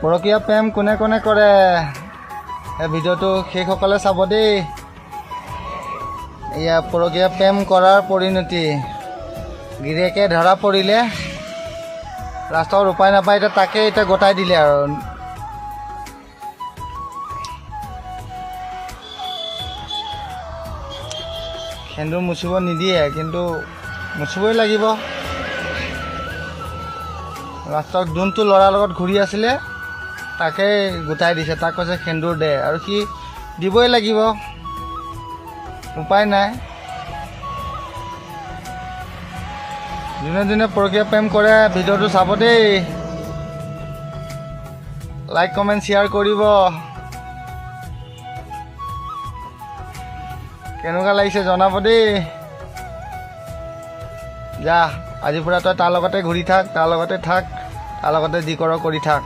পৰকীয়া প্ৰেম কোনে কোনে কৰে এই ভিডিঅ'টো শেষসকলে চাব দেই। এয়া পৰকীয়া প্ৰেম কৰাৰ পৰিণতি। গিৰিয়েকে ধৰা পৰিলে, লাষ্টত উপায় নাপায় এতিয়া তাকে এতিয়া গোটাই দিলে আৰু। সেন্দুৰ মুচিব নিদিয়ে, কিন্তু মুচিবই লাগিব। লাষ্টত যোনটো ল'ৰাৰ লগত ঘূৰি আছিলে তাকে গোটাই দিছে, তাক কৈছে সেন্দুৰ দে, আৰু সি দিবই লাগিব, উপায় নাই। যোনে যোনে পৰকীয়া প্ৰেম কৰে ভিডিঅ'টো চাব দেই। লাইক কমেণ্ট শ্বেয়াৰ কৰিব। কেনেকুৱা লাগিছে জনাব দেই। যা আজিৰ পৰা তই তাৰ লগতে ঘূৰি থাক, তাৰ লগতে থাক, তাৰ লগতে যি কৰ কৰি থাক।